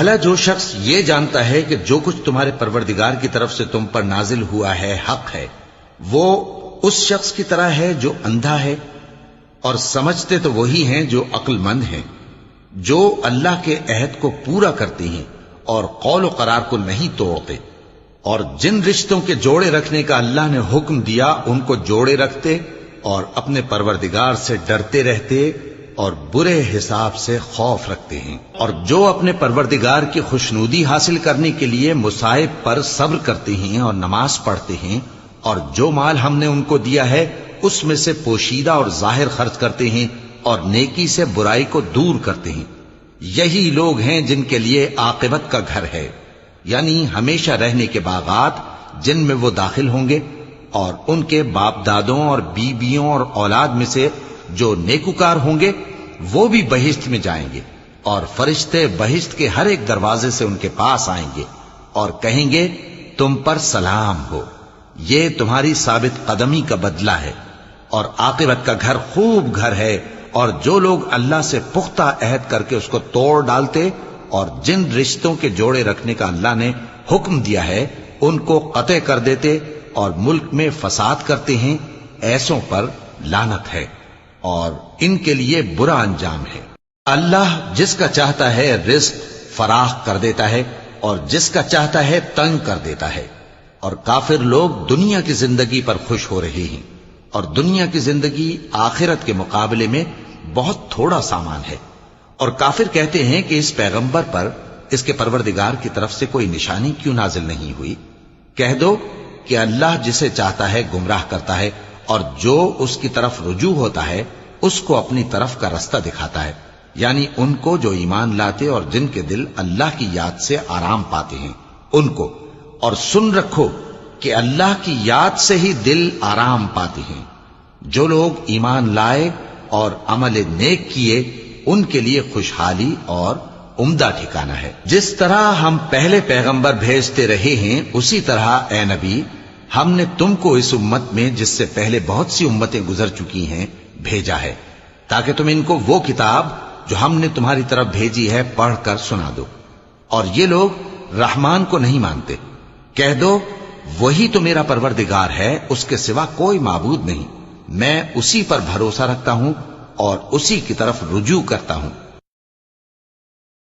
بھلا جو شخص یہ جانتا ہے کہ جو کچھ تمہارے پروردگار کی طرف سے تم پر نازل ہوا ہے حق ہے، وہ اس شخص کی طرح ہے جو اندھا ہے؟ اور سمجھتے تو وہی ہیں جو عقل مند ہیں، جو اللہ کے عہد کو پورا کرتے ہیں اور قول و قرار کو نہیں توڑتے، اور جن رشتوں کے جوڑے رکھنے کا اللہ نے حکم دیا ان کو جوڑے رکھتے اور اپنے پروردگار سے ڈرتے رہتے اور برے حساب سے خوف رکھتے ہیں، اور جو اپنے پروردگار کی خوشنودی حاصل کرنے کے لیے مصائب پر صبر کرتے ہیں اور نماز پڑھتے ہیں، اور جو مال ہم نے ان کو دیا ہے اس میں سے پوشیدہ اور ظاہر خرچ کرتے ہیں اور نیکی سے برائی کو دور کرتے ہیں، یہی لوگ ہیں جن کے لیے عاقبت کا گھر ہے، یعنی ہمیشہ رہنے کے باغات جن میں وہ داخل ہوں گے، اور ان کے باپ دادوں اور بیویوں اور اولاد میں سے جو نیکوکار ہوں گے وہ بھی بہشت میں جائیں گے، اور فرشتے بہشت کے ہر ایک دروازے سے ان کے پاس آئیں گے اور کہیں گے تم پر سلام ہو، یہ تمہاری ثابت قدمی کا بدلہ ہے، اور عاقبت کا گھر خوب گھر ہے۔ اور جو لوگ اللہ سے پختہ عہد کر کے اس کو توڑ ڈالتے اور جن رشتوں کے جوڑے رکھنے کا اللہ نے حکم دیا ہے ان کو قطع کر دیتے اور ملک میں فساد کرتے ہیں، ایسوں پر لعنت ہے اور ان کے لیے برا انجام ہے۔ اللہ جس کا چاہتا ہے رزق فراخ کر دیتا ہے اور جس کا چاہتا ہے تنگ کر دیتا ہے، اور کافر لوگ دنیا کی زندگی پر خوش ہو رہے ہیں، اور دنیا کی زندگی آخرت کے مقابلے میں بہت تھوڑا سامان ہے۔ اور کافر کہتے ہیں کہ اس پیغمبر پر اس کے پروردگار کی طرف سے کوئی نشانی کیوں نازل نہیں ہوئی؟ کہہ دو کہ اللہ جسے چاہتا ہے گمراہ کرتا ہے، اور جو اس کی طرف رجوع ہوتا ہے اس کو اپنی طرف کا رستہ دکھاتا ہے، یعنی ان کو جو ایمان لاتے اور جن کے دل اللہ کی یاد سے آرام پاتے ہیں ان کو۔ اور سن رکھو کہ اللہ کی یاد سے ہی دل آرام پاتے ہیں۔ جو لوگ ایمان لائے اور عمل نیک کیے ان کے لیے خوشحالی اور عمدہ ٹھکانہ ہے۔ جس طرح ہم پہلے پیغمبر بھیجتے رہے ہیں اسی طرح اے نبی ہم نے تم کو اس امت میں جس سے پہلے بہت سی امتیں گزر چکی ہیں بھیجا ہے، تاکہ تم ان کو وہ کتاب جو ہم نے تمہاری طرف بھیجی ہے پڑھ کر سنا دو۔ اور یہ لوگ رحمان کو نہیں مانتے۔ کہہ دو وہی تو میرا پروردگار ہے، اس کے سوا کوئی معبود نہیں، میں اسی پر بھروسہ رکھتا ہوں اور اسی کی طرف رجوع کرتا ہوں۔